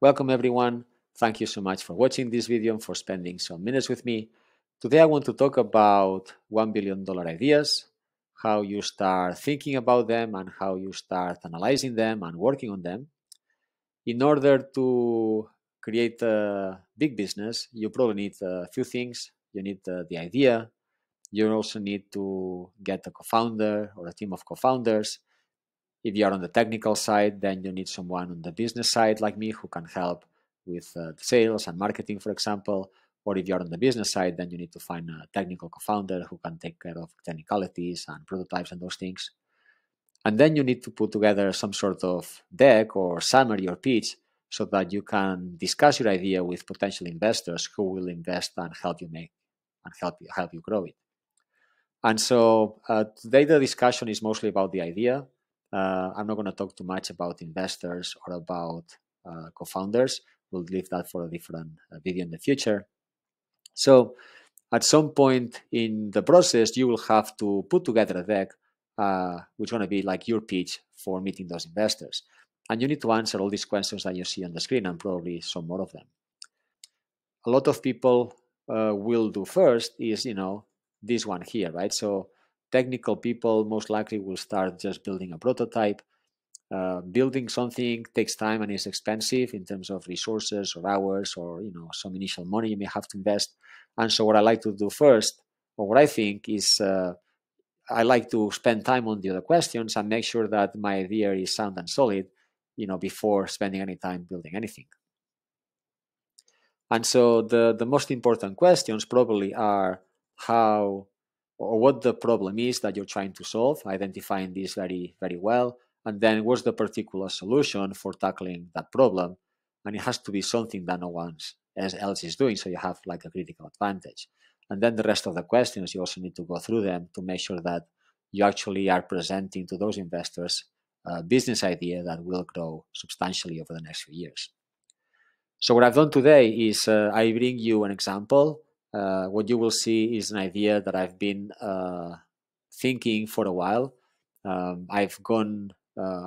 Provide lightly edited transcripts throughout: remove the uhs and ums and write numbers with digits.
Welcome everyone. Thank you so much for watching this video and for spending some minutes with me. Today I want to talk about $1 billion ideas, how you start thinking about them and how you start analyzing them and working on them. In order to create a big business, you probably need a few things. You need the idea. You also need to get a co-founder or a team of co-founders. If you are on the technical side, then you need someone on the business side like me who can help with sales and marketing, for example. Or if you're on the business side, then you need to find a technical co-founder who can take care of technicalities and prototypes and those things. And then you need to put together some sort of deck or summary or pitch so that you can discuss your idea with potential investors who will invest and help you make and help you grow it. And so today the discussion is mostly about the idea. I'm not going to talk too much about investors or about co-founders. We'll leave that for a different video in the future. So at some point in the process, you will have to put together a deck, which is going to be like your pitch for meeting those investors. And you need to answer all these questions that you see on the screen and probably some more of them. A lot of people will do first is, this one here, right? So technical people most likely will start just building a prototype. Building something takes time and is expensive in terms of resources or hours or some initial money you may have to invest. And so what I like to do first, or what I think is, I like to spend time on the other questions and make sure that my idea is sound and solid, before spending any time building anything. And so the most important questions probably are how or what the problem is that you're trying to solve, identifying this very, very well, and then what's the particular solution for tackling that problem. And it has to be something that no one else is doing, so you have like a critical advantage. And then the rest of the questions, you also need to go through them to make sure that you actually are presenting to those investors a business idea that will grow substantially over the next few years. So what I've done today is I bring you an example. What you will see is an idea that I've been thinking for a while. I've gone,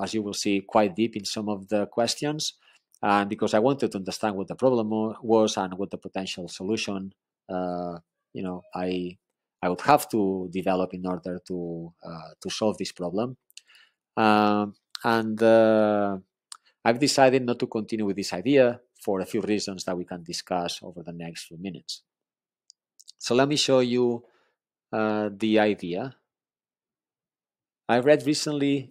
as you will see, quite deep in some of the questions, and because I wanted to understand what the problem was and what the potential solution, I would have to develop in order to solve this problem. I've decided not to continue with this idea for a few reasons that we can discuss over the next few minutes. So let me show you the idea. I read recently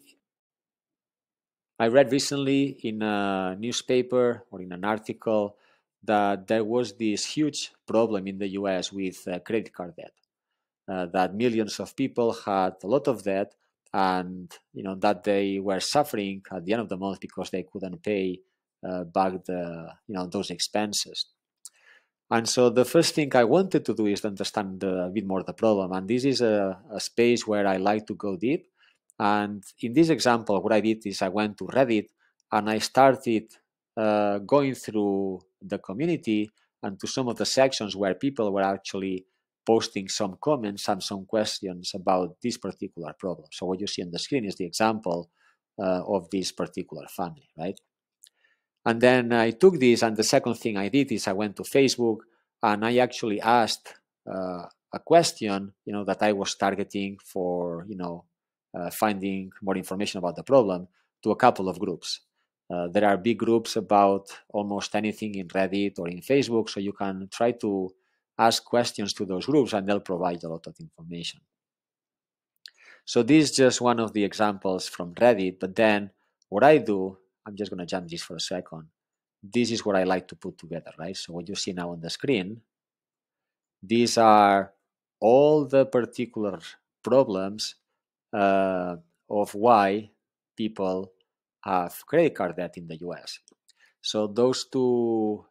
in a newspaper or in an article that there was this huge problem in the US with credit card debt, that millions of people had a lot of debt, and that they were suffering at the end of the month because they couldn't pay back those expenses. And so the first thing I wanted to do is to understand a bit more the problem, and this is a space where I like to go deep. And in this example, what I did is I went to Reddit and I started going through the community and to some of the sections where people were actually posting some comments and some questions about this particular problem. So what you see on the screen is the example of this particular family, right? And then I took this, and the second thing I did is I went to Facebook and I actually asked a question, that I was targeting for, finding more information about the problem to a couple of groups. There are big groups about almost anything in Reddit or in Facebook, so you can try to ask questions to those groups and they'll provide a lot of information. So this is just one of the examples from Reddit, but then what I do, I'm just going to jump this for a second. This is what I like to put together, right? So what you see now on the screen, these are all the particular problems of why people have credit card debt in the US. So those two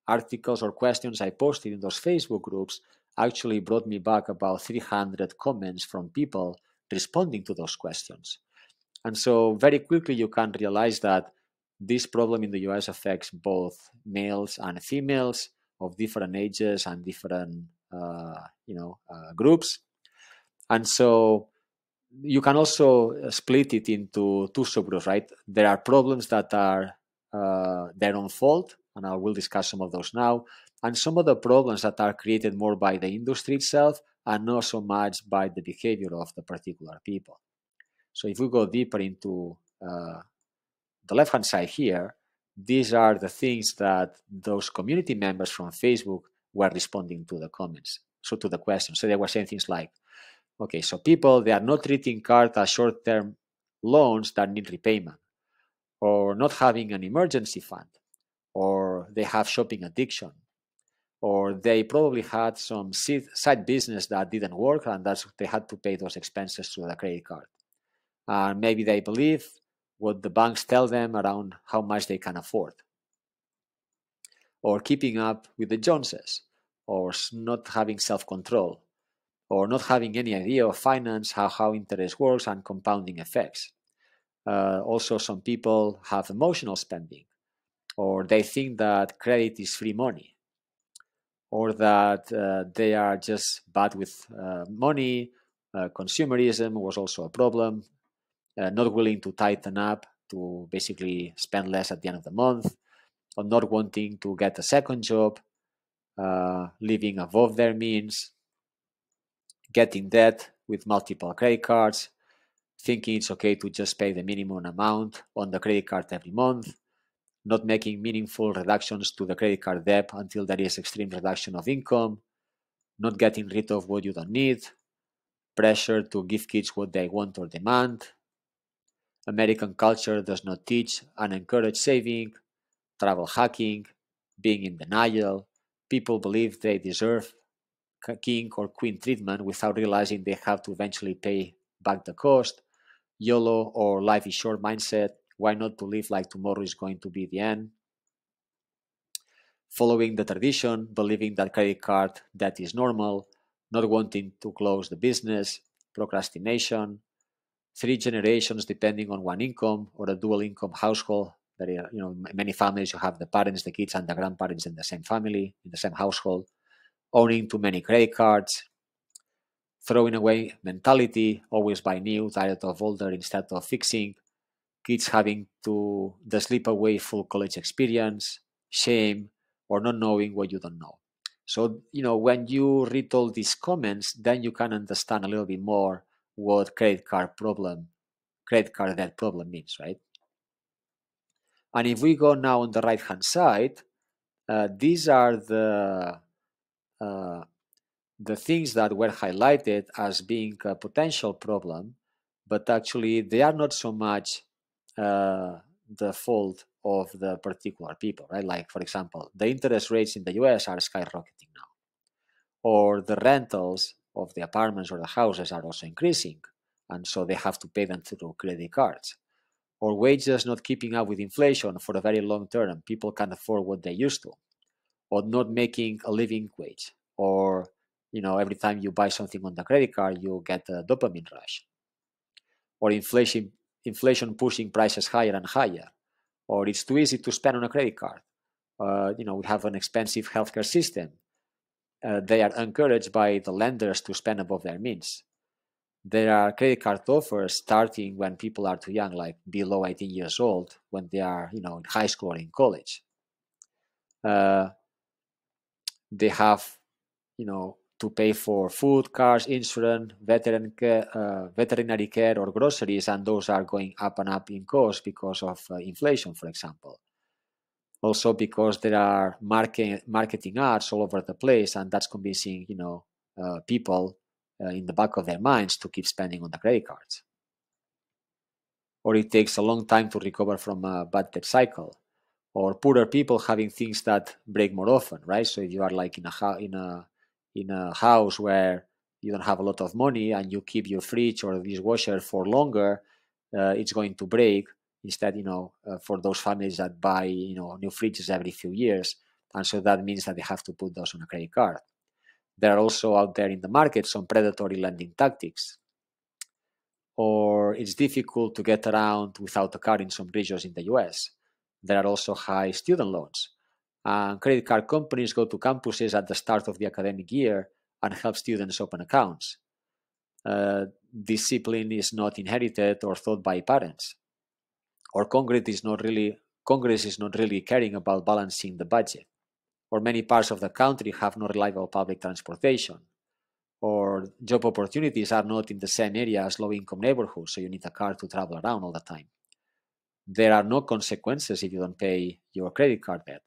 articles or questions I posted in those Facebook groups actually brought me back about 300 comments from people responding to those questions. And so very quickly you can realize that this problem in the US affects both males and females of different ages and different groups. And so you can also split it into two subgroups, right? There are problems that are their own fault, and I will discuss some of those now, and some of the problems that are created more by the industry itself and not so much by the behavior of the particular people. So if we go deeper into the left-hand side here, these are the things that those community members from Facebook were responding to the comments, so to the questions. So they were saying things like, okay, so people, they are not treating cards as short-term loans that need repayment, or not having an emergency fund, or they have shopping addiction, or they probably had some side business that didn't work and that's they had to pay those expenses through the credit card. Maybe they believe what the banks tell them around how much they can afford, or keeping up with the Joneses, or not having self-control, or not having any idea of finance, how interest works and compounding effects. Also, some people have emotional spending, or they think that credit is free money, or that they are just bad with money. Consumerism was also a problem, not willing to tighten up to basically spend less at the end of the month, or not wanting to get a second job, living above their means, getting debt with multiple credit cards, thinking it's okay to just pay the minimum amount on the credit card every month, not making meaningful reductions to the credit card debt until there is extreme reduction of income, not getting rid of what you don't need, pressure to give kids what they want or demand. American culture does not teach and encourage saving, travel hacking, being in denial. People believe they deserve king or queen treatment without realizing they have to eventually pay back the cost. YOLO, or life is short mindset. Why not to live like tomorrow is going to be the end? Following the tradition, believing that credit card debt is normal, not wanting to close the business, procrastination, 3 generations depending on one income, or a dual income household. That are, many families you have the parents, the kids, and the grandparents in the same family, in the same household, owning too many credit cards, throwing away mentality, always buy new, tired of older instead of fixing, kids having to the sleep away full college experience, shame, or not knowing what you don't know. So, when you read all these comments, then you can understand a little bit more what credit card debt problem means, right? And if we go now on the right-hand side, these are the things that were highlighted as being a potential problem, but actually they are not so much the fault of the particular people, right? Like, for example, the interest rates in the US are skyrocketing now, or the rentals of the apartments or the houses are also increasing, and so they have to pay them through credit cards, or wages not keeping up with inflation for a very long term. People can't afford what they used to, or not making a living wage, or every time you buy something on the credit card, you get a dopamine rush, or inflation pushing prices higher and higher, or it's too easy to spend on a credit card. We have an expensive healthcare system. They are encouraged by the lenders to spend above their means. There are credit card offers starting when people are too young, like below 18 years old, when they are, in high school or in college. They have, to pay for food, cars, insurance, veterinary care, or groceries, and those are going up and up in cost because of inflation, for example. Also because there are marketing ads all over the place, and that's convincing, people in the back of their minds to keep spending on the credit cards. Or it takes a long time to recover from a bad debt cycle, or poorer people having things that break more often, right? So if you are like in a house where you don't have a lot of money and you keep your fridge or dishwasher for longer, it's going to break. Instead, for those families that buy, new fridges every few years, and so that means that they have to put those on a credit card. There are also out there in the market some predatory lending tactics, or it's difficult to get around without a card in some regions in the US. There are also high student loans. Credit card companies go to campuses at the start of the academic year and help students open accounts. Discipline is not inherited or taught by parents, or Congress is not really Congress is not really caring about balancing the budget, or many parts of the country have no reliable public transportation, or job opportunities are not in the same area as low-income neighborhoods, so you need a car to travel around all the time. There are no consequences if you don't pay your credit card debt,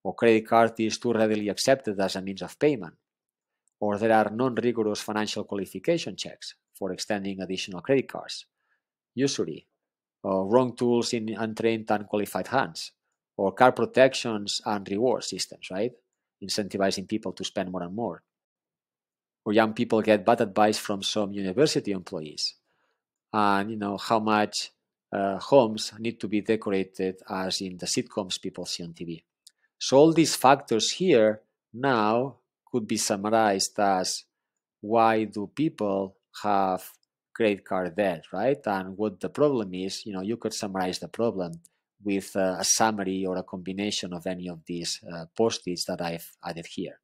or credit card is too readily accepted as a means of payment, or there are non-rigorous financial qualification checks for extending additional credit cards, usury, wrong tools in untrained, unqualified hands, or car protections and reward systems, right? Incentivizing people to spend more and more. Or young people get bad advice from some university employees, and how much homes need to be decorated as in the sitcoms people see on TV. So all these factors here now could be summarized as why do people have credit card debt, right? And what the problem is, you could summarize the problem with a summary or a combination of any of these post-its that I've added here.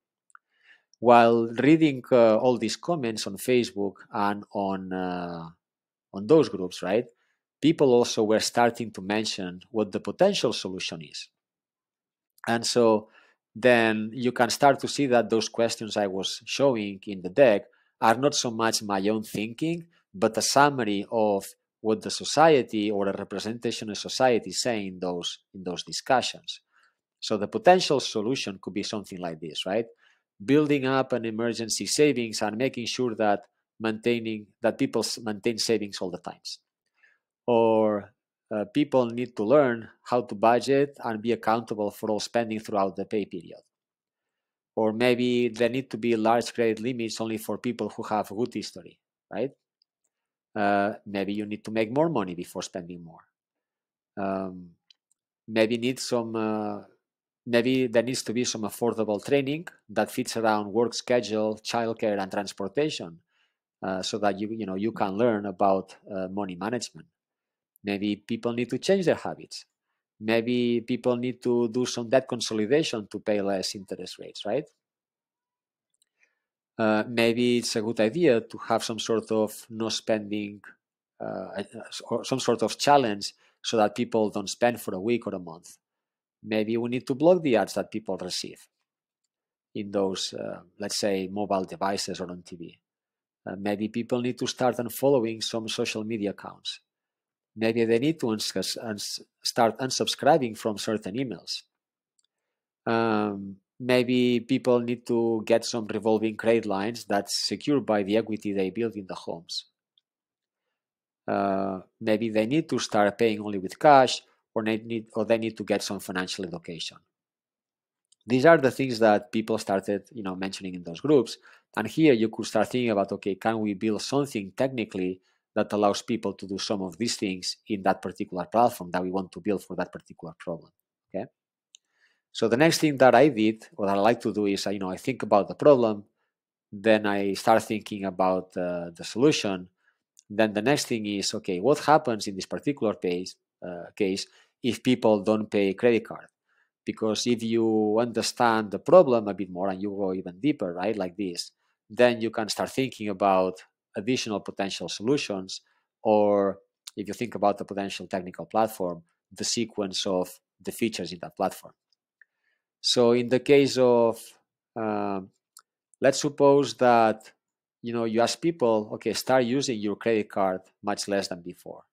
While reading all these comments on Facebook and on those groups, right, people also were starting to mention what the potential solution is. And so then you can start to see that those questions I was showing in the deck are not so much my own thinking, but a summary of what the society or a representation of society is saying in those discussions. So the potential solution could be something like this, right? Building up an emergency savings and making sure that people maintain savings all the times. Or people need to learn how to budget and be accountable for all spending throughout the pay period. Or maybe there need to be large credit limits only for people who have good history, right? Maybe you need to make more money before spending more. Maybe there needs to be some affordable training that fits around work schedule, childcare, and transportation, so that you can learn about money management. Maybe people need to change their habits. Maybe people need to do some debt consolidation to pay less interest rates, right? Maybe it's a good idea to have some sort of no spending, or some sort of challenge so that people don't spend for a week or a month. Maybe we need to block the ads that people receive in those, let's say, mobile devices or on TV. Maybe people need to start unfollowing some social media accounts. Maybe they need to start unsubscribing from certain emails. Maybe people need to get some revolving credit lines that's secured by the equity they build in the homes. Maybe they need to start paying only with cash, or they need to get some financial education. These are the things that people started, mentioning in those groups. And here you could start thinking about, okay, can we build something technically that allows people to do some of these things in that particular platform that we want to build for that particular problem? Okay. So the next thing that I did, what I like to do is, I think about the problem, then I start thinking about the solution. Then the next thing is, okay, what happens in this particular case if people don't pay credit card? Because if you understand the problem a bit more and you go even deeper, right, like this, then you can start thinking about additional potential solutions, or if you think about the potential technical platform, the sequence of the features in that platform. So in the case of, let's suppose that, you ask people, okay, start using your credit card much less than before.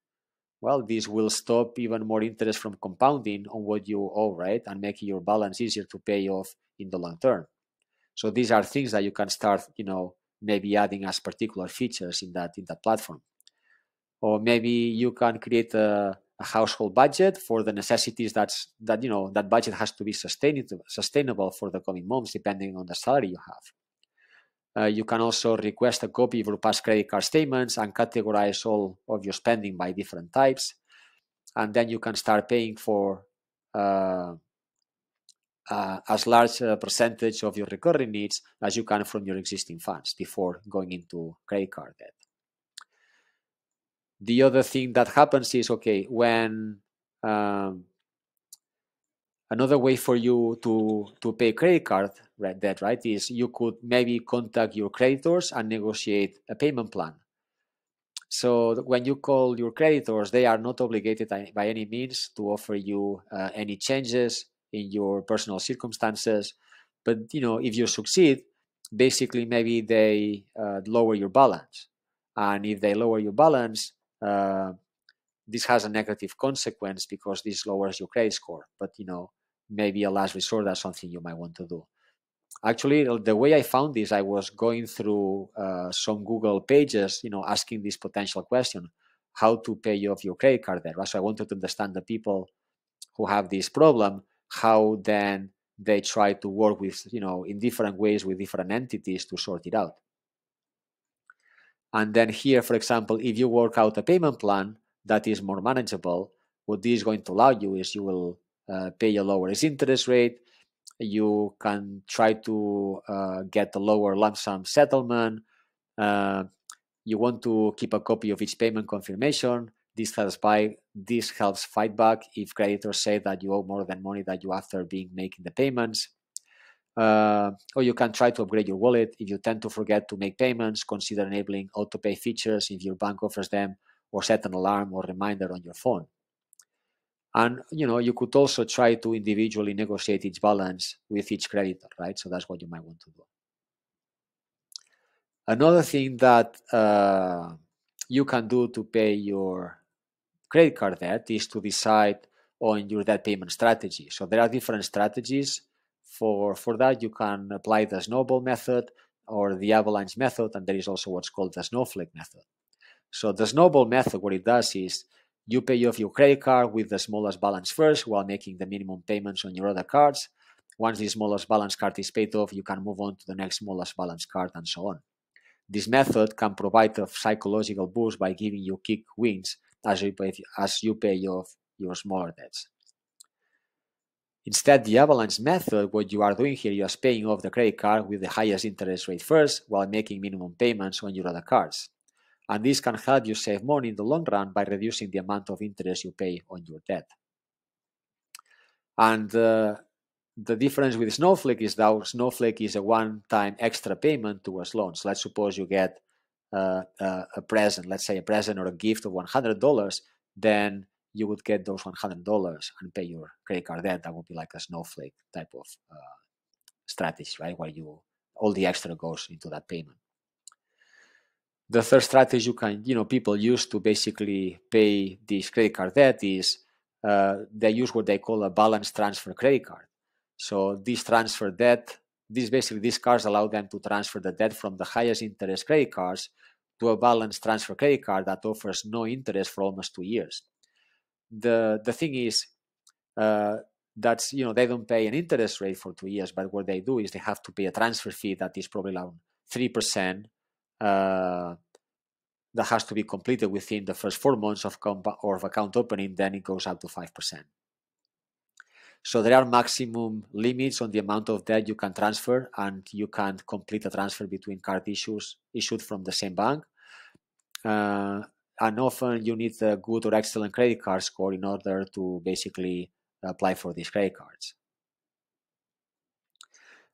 Well, this will stop even more interest from compounding on what you owe, right? And making your balance easier to pay off in the long term. So these are things that you can start, maybe adding as particular features in that platform. Or maybe you can create a household budget for the necessities that budget has to be sustainable for the coming months, depending on the salary you have. You can also request a copy of your past credit card statements and categorize all of your spending by different types. And then you can start paying for as large a percentage of your recurring needs as you can from your existing funds before going into credit card debt. The other thing that happens is, okay, when another way for you to pay credit card debt, right, is you could maybe contact your creditors and negotiate a payment plan. So when you call your creditors, they are not obligated by any means to offer you any changes in your personal circumstances. But if you succeed, basically maybe they lower your balance, and if they lower your balance, this has a negative consequence because this lowers your credit score. But maybe a last resort, that's something you might want to do. Actually, the way I found this, I was going through some Google pages, asking this potential question: how to pay off your credit card debt. Right? So I wanted to understand the people who have this problem, how then they try to work with, in different ways with different entities to sort it out. And then here, for example, if you work out a payment plan that is more manageable, what this is going to allow you is you will pay a lower interest rate. You can try to get a lower lump sum settlement. You want to keep a copy of each payment confirmation. This helps fight back if creditors say that you owe more than money that you after making the payments. Or you can try to upgrade your wallet. If you tend to forget to make payments, consider enabling auto-pay features if your bank offers them, or set an alarm or reminder on your phone. And you could also try to individually negotiate each balance with each creditor, right? So that's what you might want to do. Another thing that you can do to pay your credit card debt is to decide on your debt payment strategy. So there are different strategies for that. You can apply the snowball method or the avalanche method, and there is also what's called the snowflake method. So the snowball method, what it does is you pay off your credit card with the smallest balance first while making the minimum payments on your other cards. Once the smallest balance card is paid off, you can move on to the next smallest balance card and so on. This method can provide a psychological boost by giving you quick wins as you pay off your smaller debts. Instead, the avalanche method, what you are doing here, you are paying off the credit card with the highest interest rate first while making minimum payments on your other cards. And this can help you save money in the long run by reducing the amount of interest you pay on your debt. And the difference with Snowflake is that Snowflake is a one-time extra payment towards loans. Let's suppose you get a present, let's say a present or a gift of $100, then you would get those $100 and pay your credit card debt. That would be like a Snowflake type of strategy, right? Where all the extra goes into that payment. The third strategy people use to basically pay this credit card debt is they use what they call a balance transfer credit card. So these cards allow them to transfer the debt from the highest interest credit cards to a balance transfer credit card that offers no interest for almost 2 years. The thing is that's they don't pay an interest rate for 2 years, but what they do is they have to pay a transfer fee that is probably around 3%. That has to be completed within the first 4 months of account opening, then it goes up to 5%. So there are maximum limits on the amount of debt you can transfer, and you can't complete a transfer between card issued from the same bank. And often you need a good or excellent credit card score in order to basically apply for these credit cards.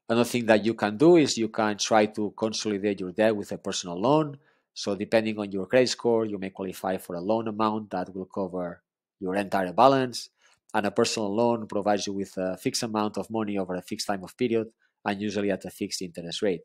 Another thing that you can do is you can try to consolidate your debt with a personal loan. So depending on your credit score, you may qualify for a loan amount that will cover your entire balance. And a personal loan provides you with a fixed amount of money over a fixed time of period, and usually at a fixed interest rate.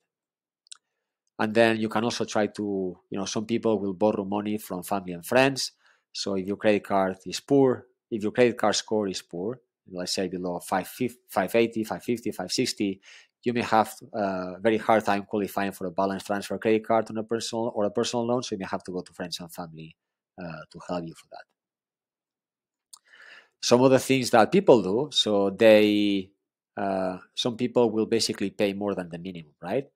And then you can also try to, some people will borrow money from family and friends. So if your credit card is poor, if your credit card score is poor, let's say below 580, 550, 560, you may have a very hard time qualifying for a balance transfer credit card on a personal loan. So you may have to go to friends and family to help you for that. Some of the things that people do, so some people will basically pay more than the minimum, right?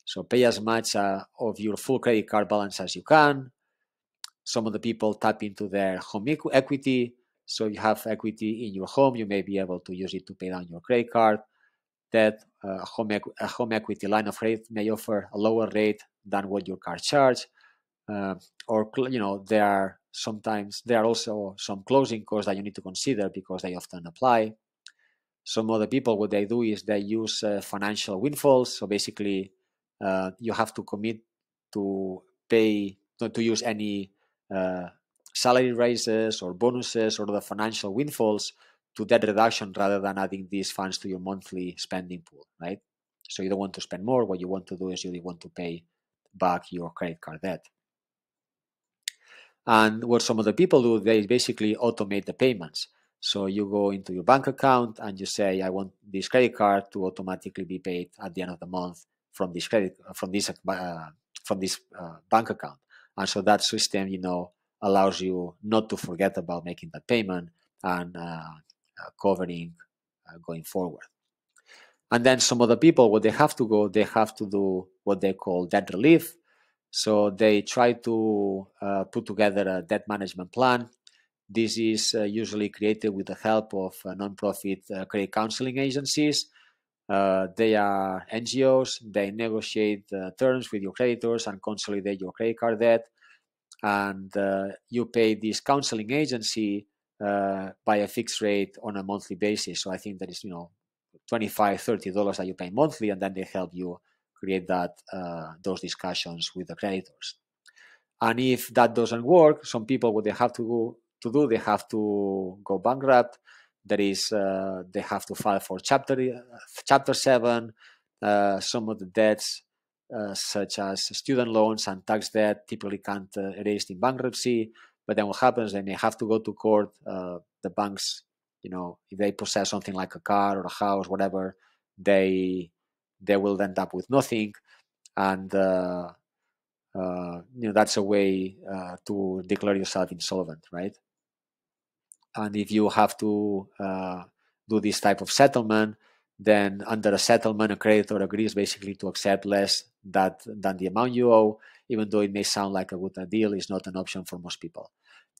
So pay as much of your full credit card balance as you can. Some of the people tap into their home equity. So you have equity in your home, you may be able to use it to pay down your credit card debt. A home equity line of credit may offer a lower rate than what your card charge. Or there are also some closing costs that you need to consider because they often apply. Some other people, what they do is they use financial windfalls. So basically, you have to commit to use any uh, salary raises or bonuses or the financial windfalls to debt reduction rather than adding these funds to your monthly spending pool, right? So you don't want to spend more. What you want to do is you want to pay back your credit card debt. And what some of the people do, they basically automate the payments. So you go into your bank account and you say, I want this credit card to automatically be paid at the end of the month from this bank account. And so that system, allows you not to forget about making that payment and covering going forward. And then some of the people, what they have to do what they call debt relief. So they try to put together a debt management plan. This is usually created with the help of nonprofit credit counseling agencies. They are NGOs. They negotiate terms with your creditors and consolidate your credit card debt. And you pay this counseling agency by a fixed rate on a monthly basis. So I think that is, $25-$30 that you pay monthly, and then they help you create those discussions with the creditors. And if that doesn't work, some people, what they have to do, they have to go bankrupt. That is, they have to file for Chapter 7. Some of the debts, such as student loans and tax debt, typically can't erase in bankruptcy. But then what happens, they may have to go to court. The banks, if they possess something like a car or a house, whatever, they will end up with nothing. And that's a way to declare yourself insolvent, right? And if you have to do this type of settlement, then under a settlement, a creditor agrees basically to accept less than the amount you owe, even though it may sound like a good deal. It's not an option for most people.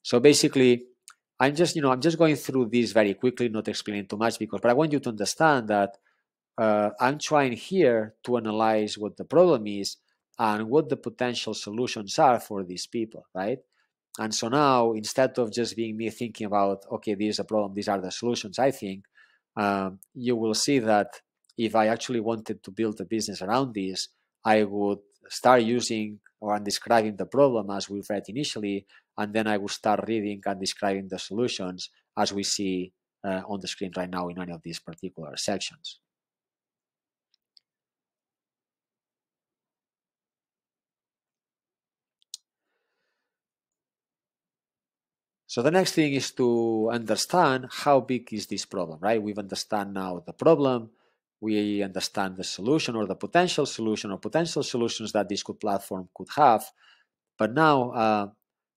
So basically, I'm just going through this very quickly, not explaining too much, but I want you to understand that I'm trying here to analyze what the problem is and what the potential solutions are for these people, right? And so now, instead of just being me thinking about, okay, this is a problem, these are the solutions, I think, you will see that if I actually wanted to build a business around this, I would start using or describing the problem as we read initially, and then I will start reading and describing the solutions as we see on the screen right now in any of these particular sections. So the next thing is to understand how big is this problem, right? We've understand now the problem. We understand the solution or the potential solution or potential solutions that this platform could have. But now,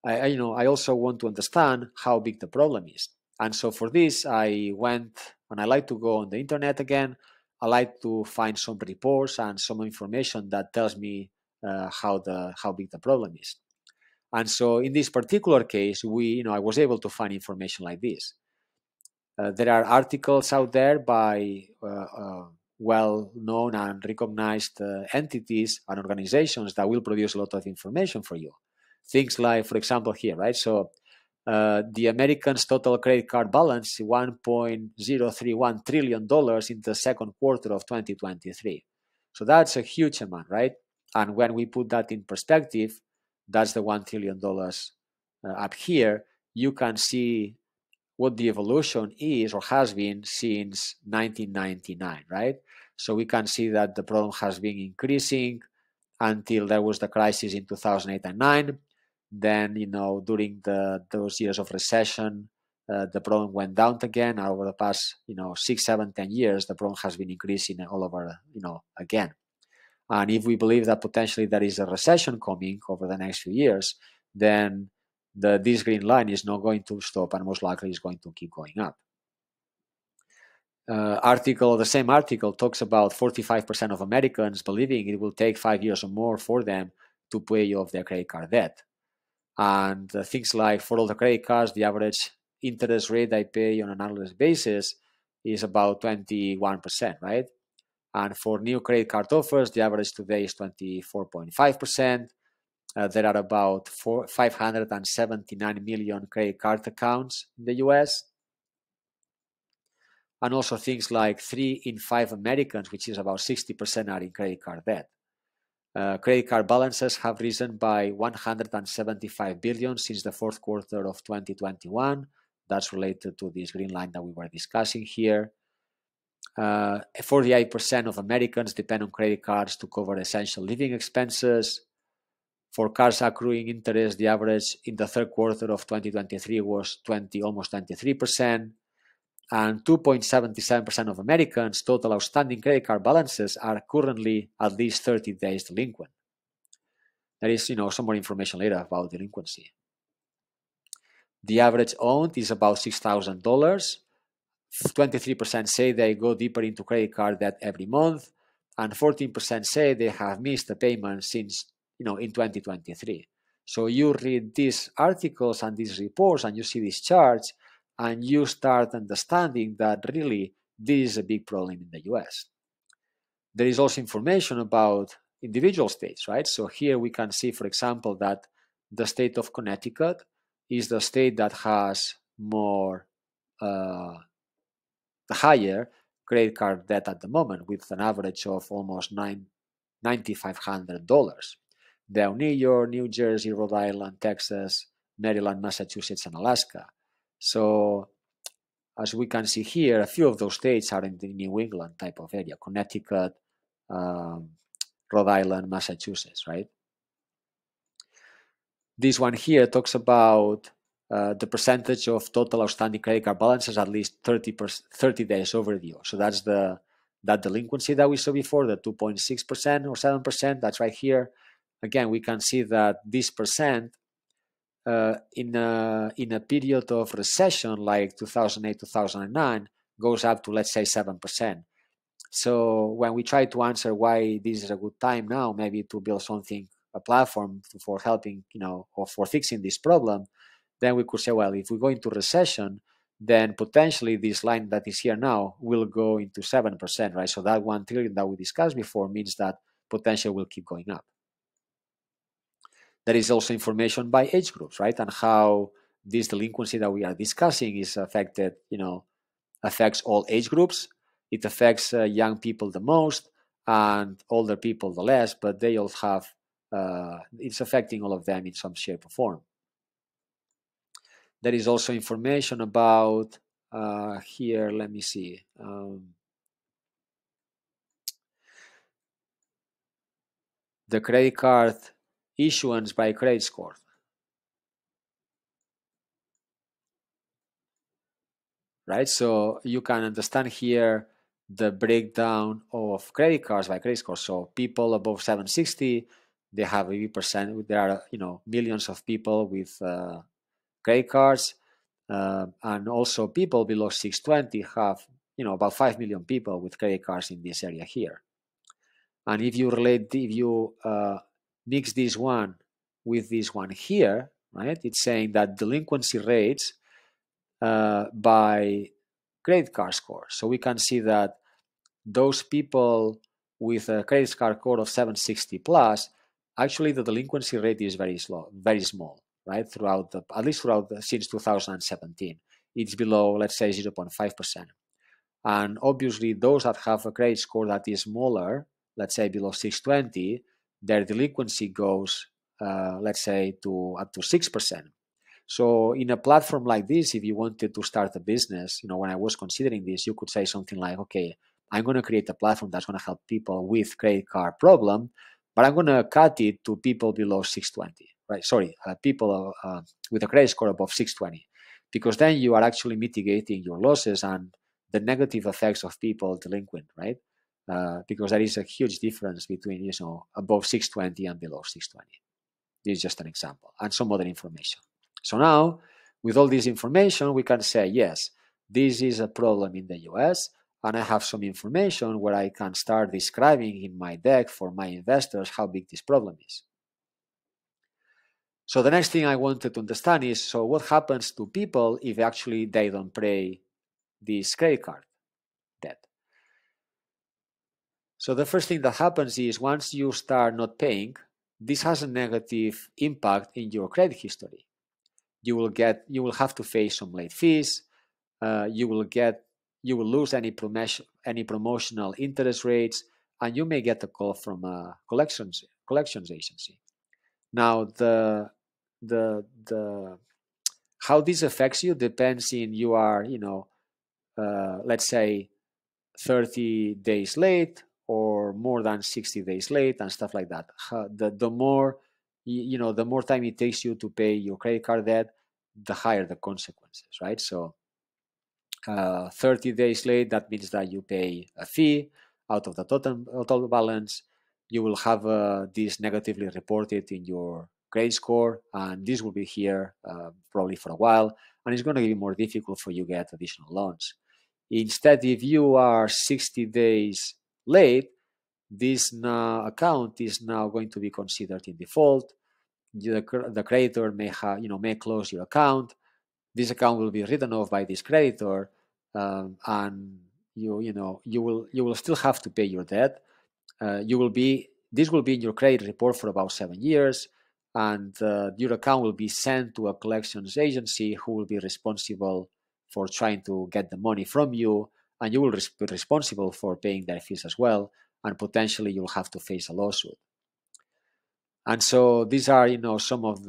I also want to understand how big the problem is. And so for this, I went, and I like to go on the internet again. I like to find some reports and some information that tells me how big the problem is. And so in this particular case, I was able to find information like this. There are articles out there by well-known and recognized entities and organizations that will produce a lot of information for you. Things like, for example, here, right? So the Americans' total credit card balance is $1.031 trillion in the second quarter of 2023. So that's a huge amount, right? And when we put that in perspective, that's the $1 trillion up here. You can see what the evolution is or has been since 1999, right? So we can see that the problem has been increasing until there was the crisis in 2008 and 9. Then, during those years of recession, the problem went down again. And over the past, 6, 7, 10 years, the problem has been increasing all over, again. And if we believe that potentially there is a recession coming over the next few years, then this green line is not going to stop and most likely is going to keep going up. The same article talks about 45% of Americans believing it will take 5 years or more for them to pay off their credit card debt. And things like for all the credit cards, the average interest rate I pay on an annual basis is about 21%, right? And for new credit card offers, the average today is 24.5%. There are about 579 million credit card accounts in the US. And also things like 3 in 5 Americans, which is about 60%, are in credit card debt. Credit card balances have risen by 175 billion since the fourth quarter of 2021. That's related to this green line that we were discussing here. 48% of Americans depend on credit cards to cover essential living expenses. For cards accruing interest, the average in the third quarter of 2023 was almost 23%. And 2.77% of Americans' total outstanding credit card balances are currently at least 30 days delinquent. There is, some more information later about delinquency. The average owed is about $6,000. 23% say they go deeper into credit card debt every month, and 14% say they have missed a payment since, in 2023. So you read these articles and these reports and you see these charts and you start understanding that really this is a big problem in the US. There is also information about individual states, right? So here we can see, for example, that the state of Connecticut is the state that has more higher credit card debt at the moment, with an average of almost $9,500. Then New York, New Jersey, Rhode Island, Texas, Maryland, Massachusetts, and Alaska. So as we can see here, a few of those states are in the New England type of area: Connecticut, Rhode Island, Massachusetts, right? This one here talks about the percentage of total outstanding credit card balances at least 30 days overdue. So that's that delinquency that we saw before, the 2.6% or 7%. That's right here. Again, we can see that this percent in a period of recession like 2008, 2009 goes up to, let's say, 7%. So when we try to answer why this is a good time now, maybe to build something, a platform for helping, or for fixing this problem, then we could say, well, if we go into recession, then potentially this line that is here now will go into 7%, right? So that $1 trillion that we discussed before means that potential will keep going up. There is also information by age groups, right? And how this delinquency that we are discussing is affected, affects all age groups. It affects young people the most and older people the less, but they all have, it's affecting all of them in some shape or form. There is also information about, here, let me see. The credit card issuance by credit score. Right, so you can understand here the breakdown of credit cards by credit score. So people above 760, they have 80%. There are, millions of people with credit cards, and also people below 620 have, about 5 million people with credit cards in this area here. And if you mix this one with this one here, right, it's saying that delinquency rates by credit card score. So we can see that those people with a credit card score of 760 plus, actually the delinquency rate is very small, right? Since 2017, it's below, let's say, 0.5%. And obviously those that have a credit score that is smaller, let's say below 620, their delinquency goes, let's say, up to 6%. So in a platform like this, if you wanted to start a business, when I was considering this, you could say something like, okay, I'm going to create a platform that's going to help people with credit card problem, but I'm going to cut it to people below 620, right? Sorry, people with a credit score above 620, because then you are actually mitigating your losses and the negative effects of people delinquent, right? Because there is a huge difference between, above 620 and below 620. This is just an example and some other information. So now, with all this information, we can say, yes, this is a problem in the US, and I have some information where I can start describing in my deck for my investors how big this problem is. So the next thing I wanted to understand is, so what happens to people if actually they don't pay this credit card debt? So the first thing that happens is once you start not paying, this has a negative impact in your credit history. You will have to face some late fees. You will lose any promotional interest rates, and you may get a call from a collections agency. Now, the how this affects you depends in you are, let's say 30 days late or more than 60 days late and stuff like that. The more, the more time it takes you to pay your credit card debt, the higher the consequences, right? So 30 days late, that means that you pay a fee out of the total balance. You will have this negatively reported in your credit score, and this will be here probably for a while, and it's going to be more difficult for you to get additional loans. Instead, if you are 60 days late, this account is now going to be considered in default. The creditor may close your account. This account will be written off by this creditor, and you will still have to pay your debt. This will be in your credit report for about 7 years, and your account will be sent to a collections agency who will be responsible for trying to get the money from you, and you will be responsible for paying their fees as well, and potentially you'll have to face a lawsuit. And so these are, some of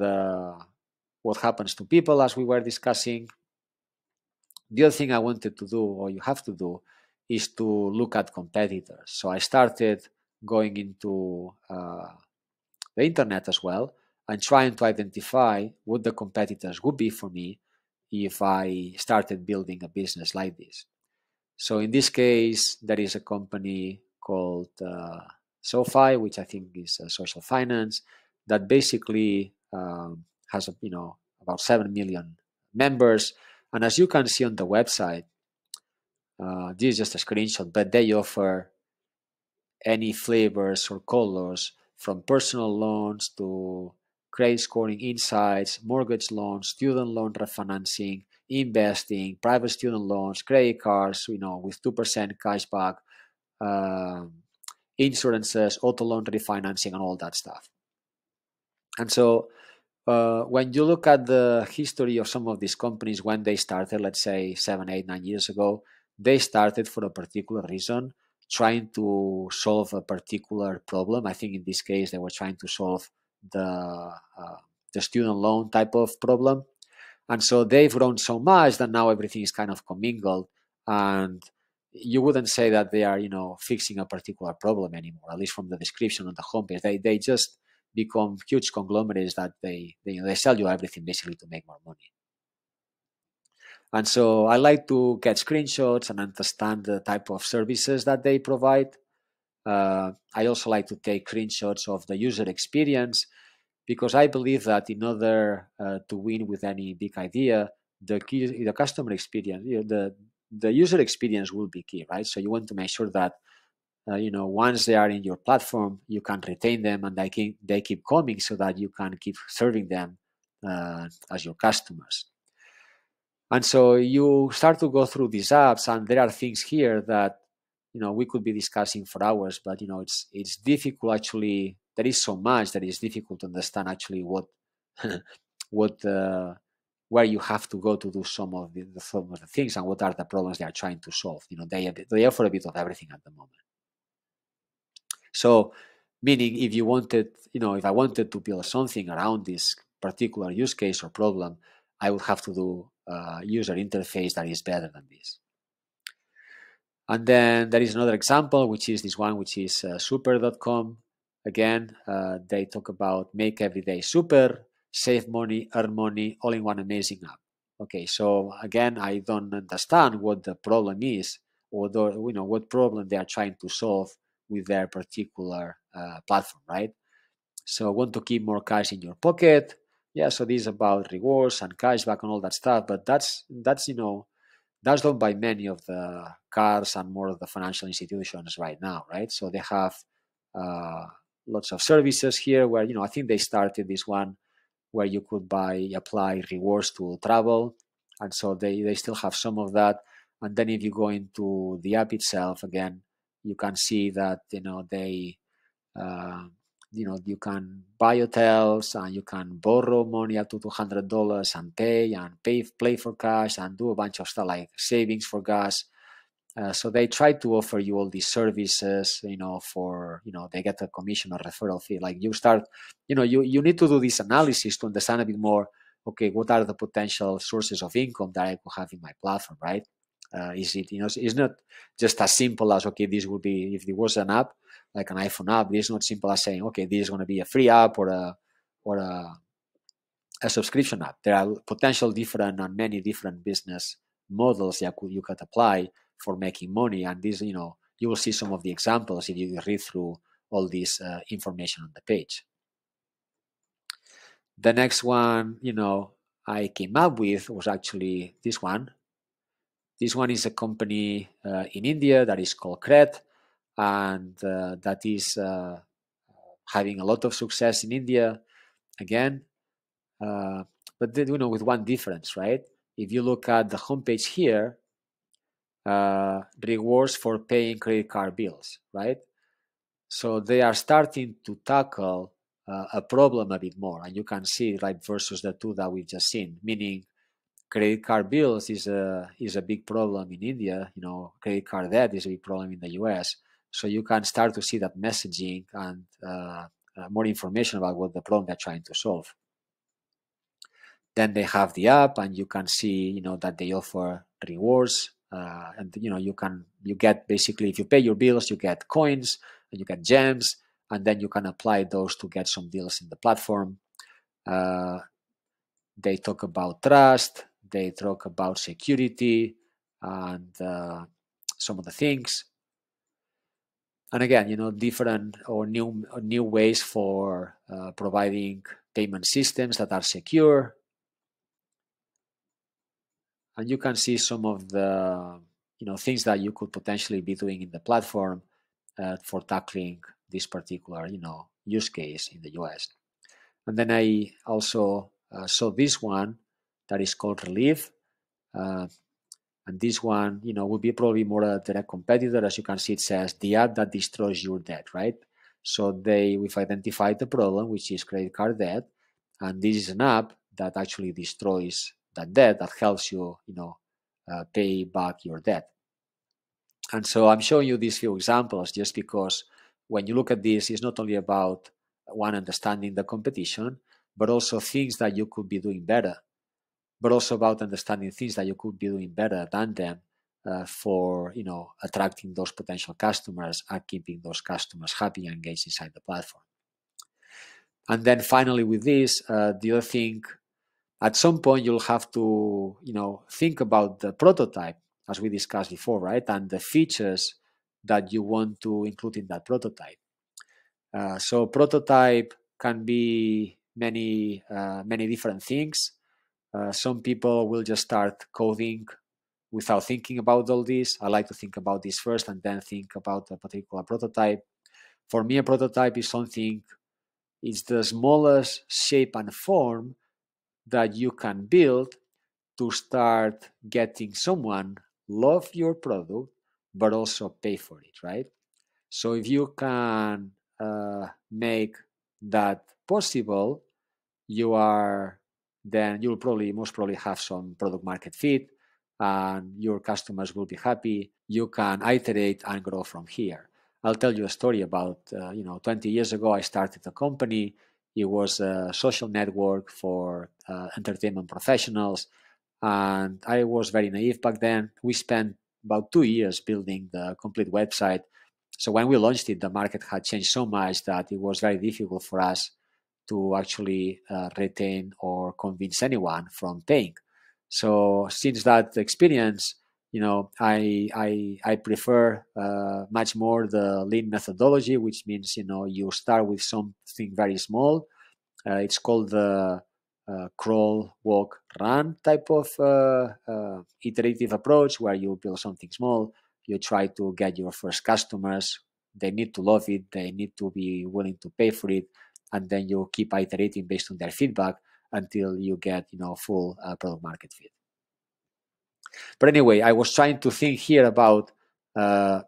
what happens to people as we were discussing. The other thing I wanted to do, or you have to do, is to look at competitors. So I started going into the internet as well and trying to identify what the competitors would be for me if I started building a business like this. So in this case, there is a company called SoFi, which I think is social finance, that basically has about 7 million members. And as you can see on the website, this is just a screenshot, but they offer any flavors or colors from personal loans to credit scoring insights, mortgage loans, student loan refinancing, investing, private student loans, credit cards, with 2% cashback, insurances, auto loan refinancing, and all that stuff. And so when you look at the history of some of these companies, when they started, let's say 7, 8, 9 years ago, they started for a particular reason, trying to solve a particular problem. I think in this case, they were trying to solve the student loan type of problem. And so they've grown so much that now everything is kind of commingled. And you wouldn't say that they are, fixing a particular problem anymore, at least from the description on the homepage. They just become huge conglomerates that they sell you everything basically to make more money. And so I like to get screenshots and understand the type of services that they provide. I also like to take screenshots of the user experience, because I believe that in order to win with any big idea, the customer experience, the user experience will be key, right? So you want to make sure that once they are in your platform, you can retain them and they keep coming, so that you can keep serving them as your customers. And so you start to go through these apps, and there are things here that we could be discussing for hours, but it's difficult actually. There is so much that is difficult to understand actually what where you have to go to do some of the things, and what are the problems they are trying to solve. They offer a bit of everything at the moment. So, meaning if I wanted to build something around this particular use case or problem, I would have to do a user interface that is better than this. And then there is another example, which is this one, which is super.com. Again, they talk about make every day super, save money, earn money, all in one amazing app. Okay, so again, I don't understand what the problem is, or what problem they are trying to solve with their particular platform, right? So want to keep more cash in your pocket. Yeah, so this is about rewards and cashback and all that stuff, but that's done by many of the cards and more of the financial institutions right now, right? So they have lots of services here where, I think they started this one where you could apply rewards to travel. And so they still have some of that. And then if you go into the app itself, again, you can see that, you can buy hotels and you can borrow money up to $200 and play for cash and do a bunch of stuff like savings for gas. So they try to offer you all these services, for, they get a commission or referral fee. Like you start, you need to do this analysis to understand a bit more, okay, what are the potential sources of income that I could have in my platform, right? Is it, it's not just as simple as, okay, this would be, if there was an app, like an iPhone app, it's not simple as saying, okay, this is going to be a free app or a subscription app. There are potential different and many different business models that you could apply for making money. And this, you will see some of the examples if you read through all this information on the page. The next one, I came up with was actually this one. This one is a company in India that is called Cred, and that is having a lot of success in India. Again, but then, with one difference, right? If you look at the homepage here, rewards for paying credit card bills, right? So they are starting to tackle a problem a bit more, and you can see, right, versus the two that we've just seen, meaning credit card bills is a big problem in India. Credit card debt is a big problem in the US. So you can start to see that messaging and more information about what the problem they're trying to solve. Then they have the app, and you can see, that they offer rewards, and you get, basically, if you pay your bills, you get coins and you get gems, and then you can apply those to get some deals in the platform. They talk about trust, they talk about security, and some of the things. And again, different or new ways for providing payment systems that are secure. And you can see some of the things that you could potentially be doing in the platform for tackling this particular use case in the US. And then I also saw this one that is called Relief. And this one, will be probably more a direct competitor. As you can see, it says the app that destroys your debt, right? So we've identified the problem, which is credit card debt. And this is an app that actually destroys that debt, that helps you, pay back your debt. And so I'm showing you these few examples just because when you look at this, it's not only about one, understanding the competition, but also things that you could be doing better, but also about understanding things that you could be doing better than them for, attracting those potential customers and keeping those customers happy and engaged inside the platform. And then finally with this, the other thing, at some point you'll have to, think about the prototype, as we discussed before, right? And the features that you want to include in that prototype. So prototype can be many different things. Some people will just start coding without thinking about all this. I like to think about this first and then think about a particular prototype. For me, a prototype is something, it's the smallest shape and form that you can build to start getting someone love your product, but also pay for it, right? So if you can make that possible, then you'll most probably have some product market fit, and your customers will be happy. You can iterate and grow from here. I'll tell you a story about 20 years ago I started a company. It was a social network for entertainment professionals, and I was very naive back then. We spent about 2 years building the complete website. So when we launched it, the market had changed so much that it was very difficult for us to actually retain or convince anyone from paying. So since that experience, I prefer much more the lean methodology, which means you start with something very small. It's called the crawl, walk, run type of iterative approach, where you build something small. You try to get your first customers. They need to love it. They need to be willing to pay for it. And then you keep iterating based on their feedback until you get full product market fit. But anyway, I was trying to think here about a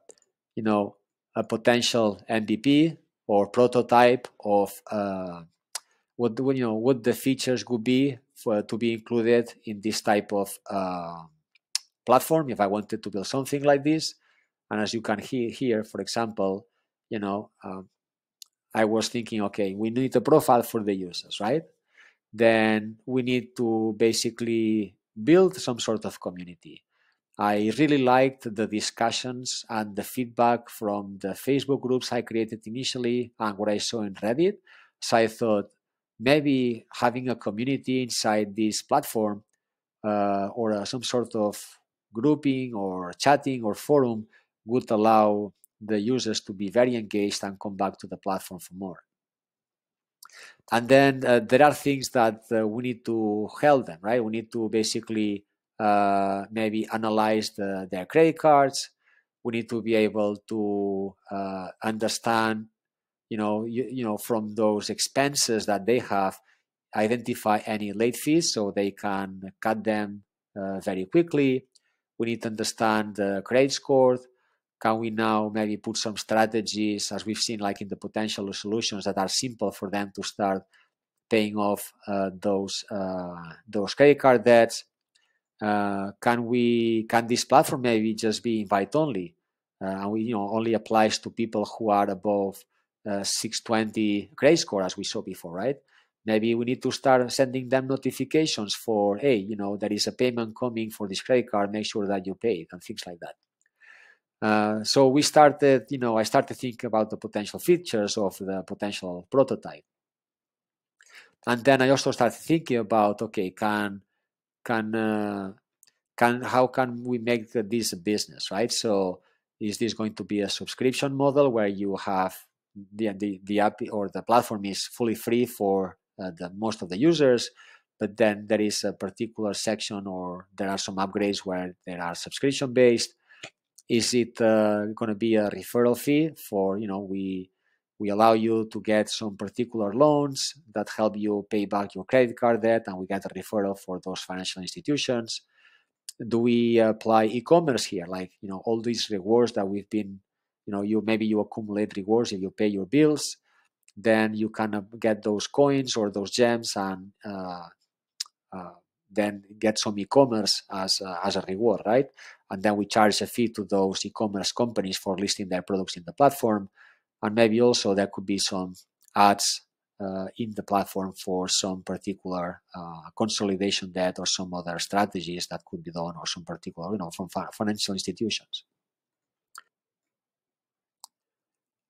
potential MVP or prototype of what the features would be to be included in this type of platform if I wanted to build something like this. And as you can hear here, for example, I was thinking, okay, we need a profile for the users, right? Then we need to basically build some sort of community. I really liked the discussions and the feedback from the Facebook groups I created initially and what I saw in Reddit. So I thought maybe having a community inside this platform or some sort of grouping or chatting or forum would allow the users to be very engaged and come back to the platform for more. And then there are things that we need to help them, right? We need to basically maybe analyze their credit cards. We need to be able to understand, from those expenses that they have, identify any late fees so they can cut them very quickly. We need to understand the credit score. Can we now maybe put some strategies, as we've seen, like in the potential solutions that are simple for them to start paying off those credit card debts? Can this platform maybe just be invite only, and we only applies to people who are above 620 credit score, as we saw before, right? Maybe we need to start sending them notifications for, hey, there is a payment coming for this credit card. Make sure that you pay it and things like that. So I started thinking about the potential features of the potential prototype. And then I also started thinking about, okay, how can we make this a business, right? So is this going to be a subscription model where you have the app or the platform is fully free for the most of the users, but then there is a particular section or there are some upgrades where they are subscription based? Is it going to be a referral fee for, we allow you to get some particular loans that help you pay back your credit card debt, and we get a referral for those financial institutions? Do we apply e-commerce here? Like, all these rewards that we've been, you accumulate rewards if you pay your bills, then you can get those coins or those gems and then get some e-commerce as a reward, right? And then we charge a fee to those e-commerce companies for listing their products in the platform. And maybe also there could be some ads in the platform for some particular consolidation debt or some other strategies that could be done, or some particular, from financial institutions.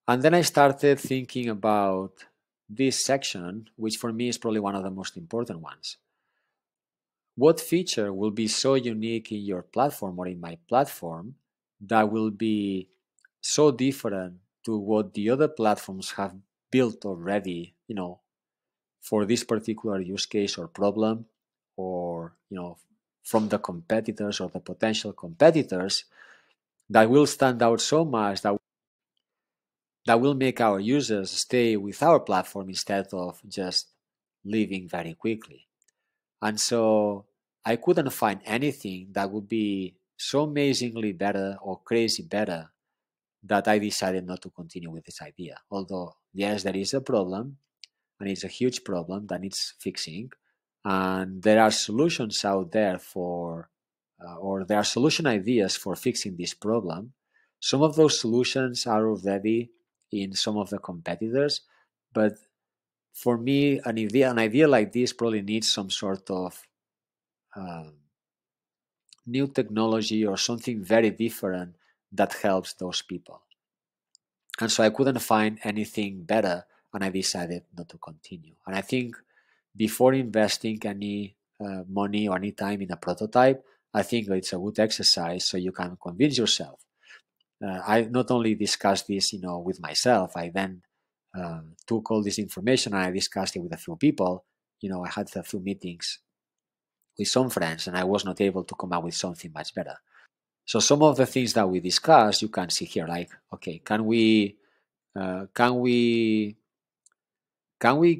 And then I started thinking about this section, which for me is probably one of the most important ones. What feature will be so unique in your platform or in my platform that will be so different to what the other platforms have built already, for this particular use case or problem, or, from the competitors or the potential competitors, that will stand out so much that will make our users stay with our platform instead of just leaving very quickly. And so I couldn't find anything that would be so amazingly better or crazy better that I decided not to continue with this idea. Although, yes, there is a problem, and it's a huge problem that needs fixing. And there are solutions out there or there are solution ideas for fixing this problem. Some of those solutions are already in some of the competitors, but for me, an idea like this probably needs some sort of new technology or something very different that helps those people. And so I couldn't find anything better, and I decided not to continue. And I think before investing any money or any time in a prototype, I think it's a good exercise so you can convince yourself. I not only discussed this, with myself, I then took all this information and I discussed it with a few people. I had a few meetings with some friends, and I was not able to come up with something much better. So some of the things that we discussed, you can see here, like, okay, can we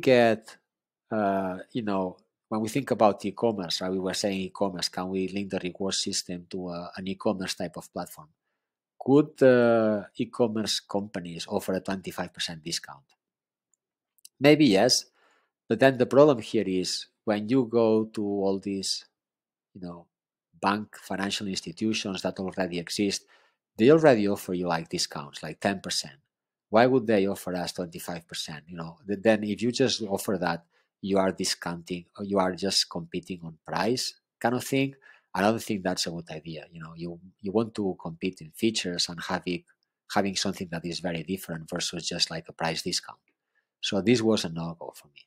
get, when we think about e-commerce, right, we were saying e-commerce, can we link the reward system to an e-commerce type of platform? Could e-commerce companies offer a 25% discount? Maybe yes, but then the problem here is when you go to all these, bank financial institutions that already exist, they already offer you like discounts, like 10%. Why would they offer us 25%? Then if you just offer that, you are discounting or you are just competing on price kind of thing. I don't think that's a good idea. You want to compete in features and having something that is very different versus just like a price discount. So this was a no-go for me.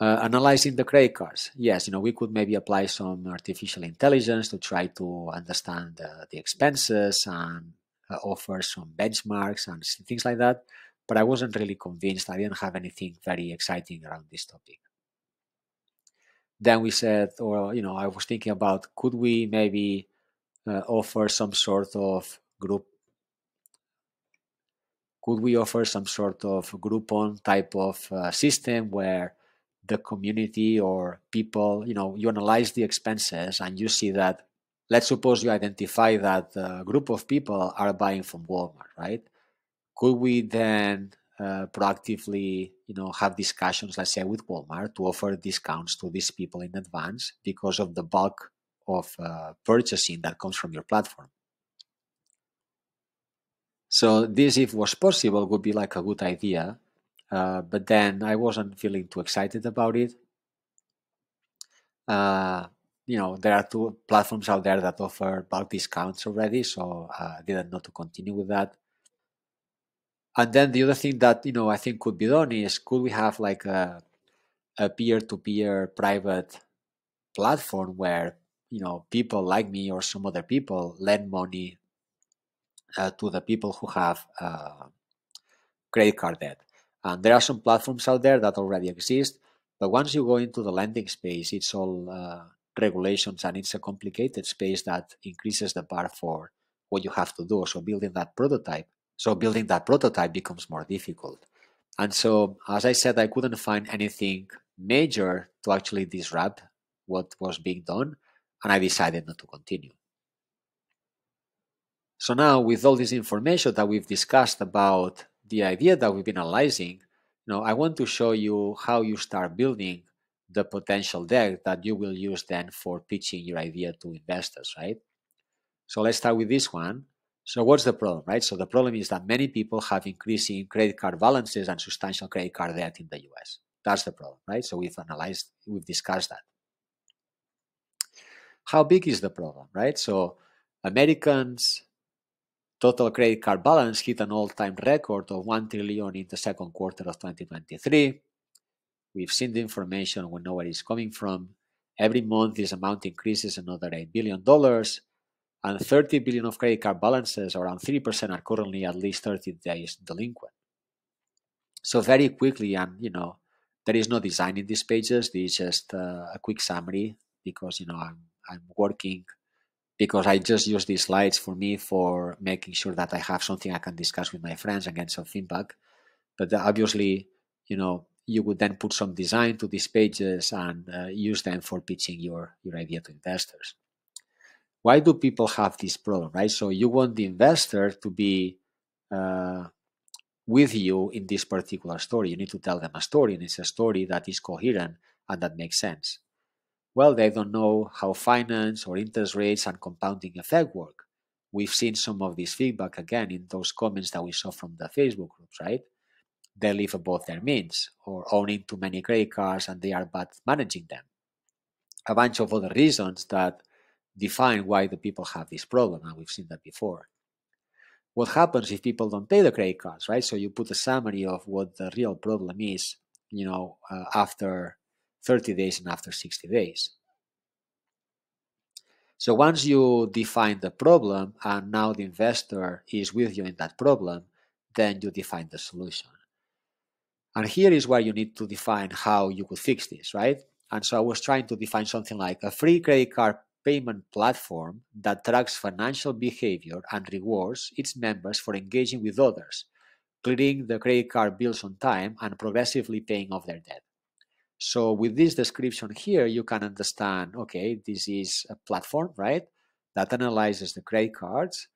Analyzing the credit cards. Yes, we could maybe apply some artificial intelligence to try to understand the expenses and offer some benchmarks and things like that. But I wasn't really convinced. I didn't have anything very exciting around this topic. Then we said, or I was thinking about, could we maybe offer some sort of group? Could we offer some sort of Groupon type of system where the community or people, you analyze the expenses and you see that, let's suppose you identify that a group of people are buying from Walmart, right? Could we then proactively, have discussions, let's say with Walmart, to offer discounts to these people in advance because of the bulk of purchasing that comes from your platform? So this, if was possible, would be like a good idea. But then I wasn't feeling too excited about it. There are two platforms out there that offer bulk discounts already, so I didn't know to continue with that. And then the other thing that I think could be done is, could we have like a peer-to-peer private platform where people like me or some other people lend money to the people who have credit card debt. And there are some platforms out there that already exist, but once you go into the lending space, it's all regulations and it's a complicated space that increases the bar for what you have to do. So building that prototype becomes more difficult. And so, as I said, I couldn't find anything major to actually disrupt what was being done, and I decided not to continue. So now, with all this information that we've discussed about the idea that we've been analyzing, I want to show you how you start building the potential deck that you will use then for pitching your idea to investors, right? So let's start with this one. So what's the problem, right? So the problem is that many people have increasing credit card balances and substantial credit card debt in the US. That's the problem, right? So we've discussed that. How big is the problem, right? So Americans' total credit card balance hit an all-time record of 1 trillion in the second quarter of 2023. We've seen the information, we know where it's coming from. Every month, this amount increases another $8 billion, and 30 billion of credit card balances, around 3%, are currently at least 30 days delinquent. So very quickly, and there is no design in these pages. This is just a quick summary because I'm working, because I just use these slides for me for making sure that I have something I can discuss with my friends and get some feedback. But obviously, you would then put some design to these pages and use them for pitching your idea to investors. Why do people have this problem, right? So you want the investor to be with you in this particular story. You need to tell them a story, and it's a story that is coherent and that makes sense. Well, they don't know how finance or interest rates and compounding effect work. We've seen some of this feedback again in those comments that we saw from the Facebook groups, right? They live above their means or owning too many credit cards and they are bad managing them. A bunch of other reasons that define why the people have this problem, and we've seen that before. What happens if people don't pay the credit cards, right? So you put a summary of what the real problem is, after 30 days and after 60 days. So once you define the problem and now the investor is with you in that problem, then you define the solution. And here is where you need to define how you could fix this, right? And so I was trying to define something like a free credit card payment platform that tracks financial behavior and rewards its members for engaging with others, clearing the credit card bills on time, and progressively paying off their debt. So with this description here, you can understand, okay, this is a platform, right, that analyzes the credit cards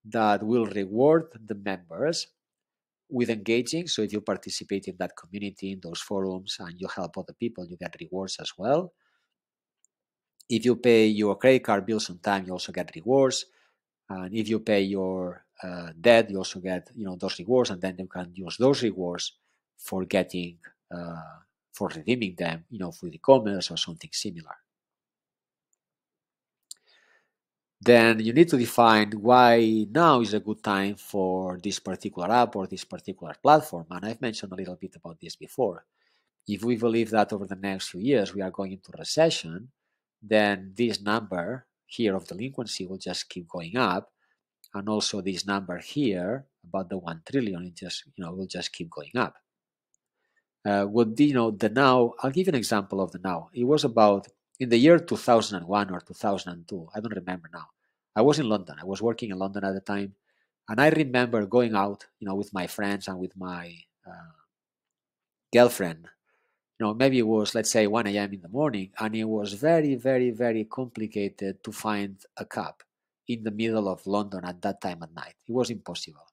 that will reward the members with engaging. So if you participate in that community, in those forums, and you help other people, you get rewards as well. if you pay your credit card bills on time, you also get rewards. And if you pay your debt, you also get those rewards, and then you can use those rewards for getting for redeeming them, with e-commerce or something similar. Then you need to define why now is a good time for this particular app or this particular platform. And I've mentioned a little bit about this before. If we believe that over the next few years we are going into recession, then this number here of delinquency will just keep going up. And also this number here about the 1 trillion, it just, will just keep going up. The now, I'll give you an example of the now. It was about in the year 2001 or 2002. I don't remember now. I was in London. I was working in London at the time. And I remember going out, with my friends and with my girlfriend. Maybe it was, let's say, 1 a.m. in the morning. And it was very, very, very complicated to find a cab in the middle of London at that time at night. It was impossible.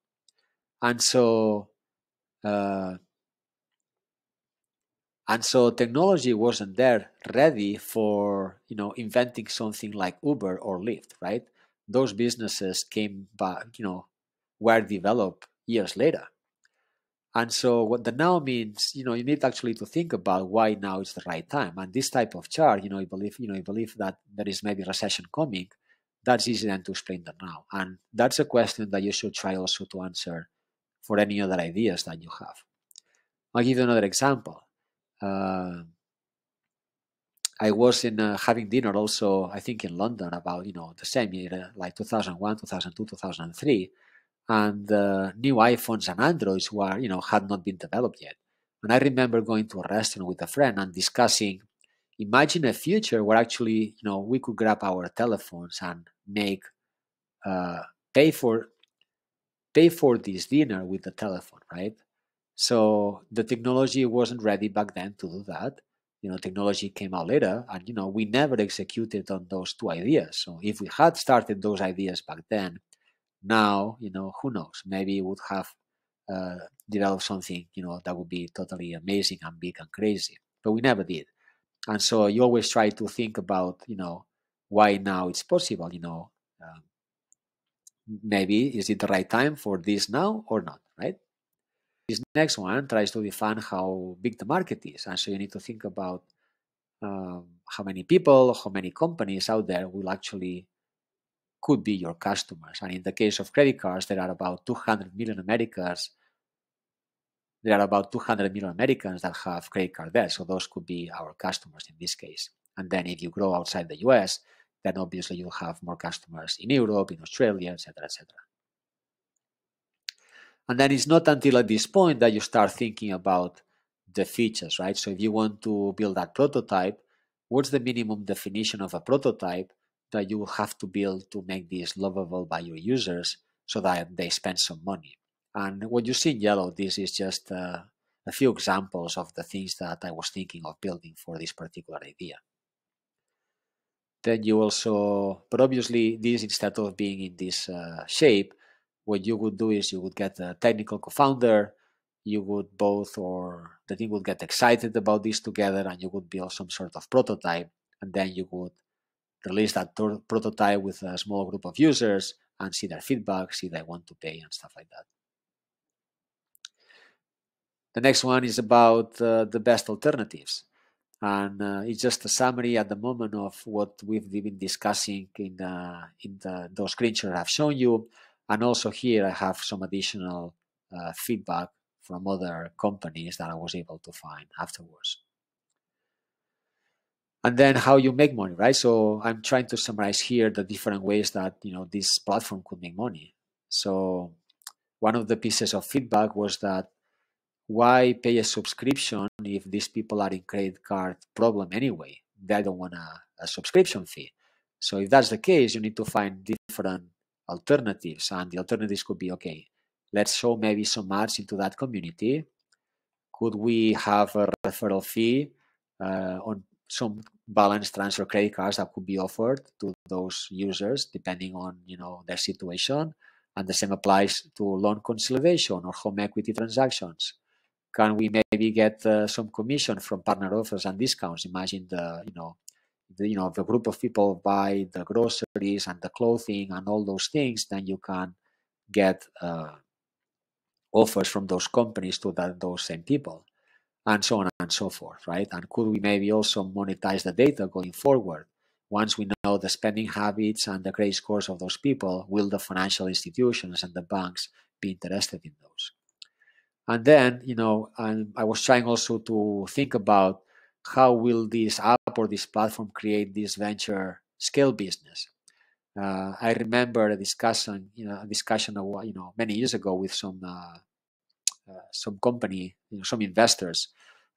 And so technology wasn't there ready for, inventing something like Uber or Lyft, right? Those businesses came back, were developed years later. And so what the now means, you need actually to think about why now is the right time. And this type of chart, you believe that there is maybe recession coming. That's easy then to explain the now. And that's a question that you should try also to answer for any other ideas that you have. I'll give you another example. I was in having dinner also, I think in London about, the same year, like 2001, 2002, 2003. And new iPhones and Androids were, had not been developed yet. And I remember going to a restaurant with a friend and discussing, imagine a future where actually, we could grab our telephones and make, pay for this dinner with the telephone, right? So the technology wasn't ready back then to do that. Technology came out later, and we never executed on those two ideas. So if we had started those ideas back then, now who knows? Maybe we would have developed something that would be totally amazing and big and crazy. But we never did. And so you always try to think about why now it's possible. Maybe is it the right time for this now or not, right? This next one tries to define how big the market is. And so you need to think about how many people, how many companies out there will actually could be your customers. And in the case of credit cards, there are about 200 million Americans. There are about 200 million Americans that have credit card debt. So those could be our customers in this case. And then if you grow outside the US, then obviously you'll have more customers in Europe, in Australia, etc., etc. And then it's not until at this point that you start thinking about the features, right? So if you want to build that prototype, what's the minimum definition of a prototype that you will have to build to make this lovable by your users so that they spend some money? And what you see in yellow, this is just a few examples of the things that I was thinking of building for this particular idea. Then you also, but obviously this, instead of being in this shape, what you would do is you would get a technical co-founder, you would both, or the team would get excited about this together, and you would build some sort of prototype, and then you would release that prototype with a small group of users and see their feedback, see they want to pay and stuff like that. The next one is about the best alternatives. And it's just a summary at the moment of what we've been discussing in those screenshots I've shown you. And also here I have some additional feedback from other companies that I was able to find afterwards. And then how you make money, right? So I'm trying to summarize here the different ways that this platform could make money. So one of the pieces of feedback was that why pay a subscription if these people are in credit card problem anyway? They don't want a subscription fee. So if that's the case, you need to find different alternatives. And the alternatives could be, okay, let's show maybe some ads into that community. Could we have a referral fee on some balance transfer credit cards that could be offered to those users depending on their situation? And the same applies to loan consolidation or home equity transactions. Can we maybe get some commission from partner offers and discounts? Imagine the group of people buy the groceries and the clothing and all those things, then you can get offers from those companies to those same people, and so on and so forth, right? And could we maybe also monetize the data going forward? Once we know the spending habits and the credit scores of those people, will the financial institutions and the banks be interested in those? And then, I was trying also to think about how will this app or this platform create this venture scale business. I remember a discussion, many years ago with some company, some investors.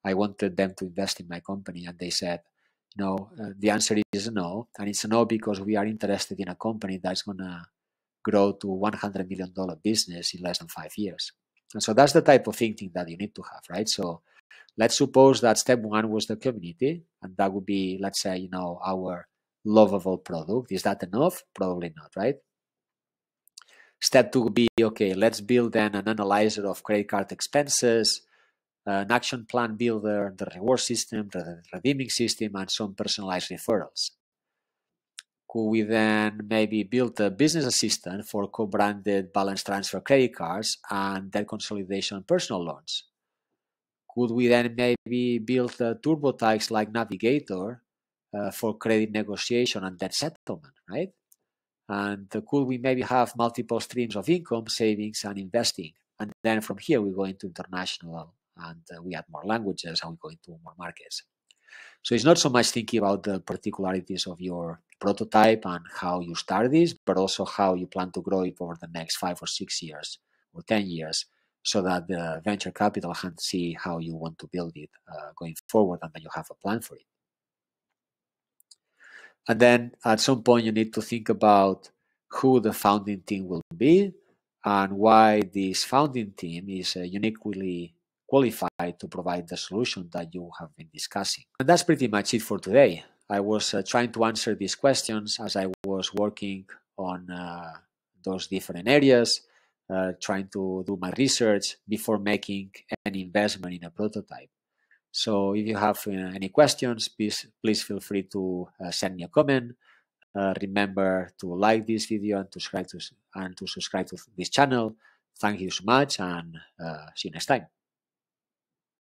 I wanted them to invest in my company, and they said, no. The answer is no, and it's no because we are interested in a company that's gonna grow to $100 million business in less than 5 years. And so that's the type of thinking that you need to have, right? So let's suppose that step one was the community, and that would be, let's say, our lovable product. Is that enough? Probably not, right? Step two would be, okay, let's build then an analyzer of credit card expenses, an action plan builder, the reward system, the redeeming system, and some personalized referrals. Could we then maybe build a business assistant for co-branded balance transfer credit cards and debt consolidation personal loans? Could we then maybe build a TurboTax like Navigator for credit negotiation and debt settlement, right? And could we maybe have multiple streams of income, savings, and investing? And then from here, we go into international, and we add more languages, and we go into more markets. So it's not so much thinking about the particularities of your prototype and how you start this, but also how you plan to grow it over the next 5 or 6 years or 10 years, so that the venture capital can see how you want to build it going forward, and then you have a plan for it. And then at some point, you need to think about who the founding team will be and why this founding team is uniquely qualified to provide the solution that you have been discussing. And that's pretty much it for today. I was trying to answer these questions as I was working on those different areas, trying to do my research before making any investment in a prototype. So if you have any questions, please feel free to send me a comment. Remember to like this video and to subscribe to this channel. Thank you so much, and see you next time.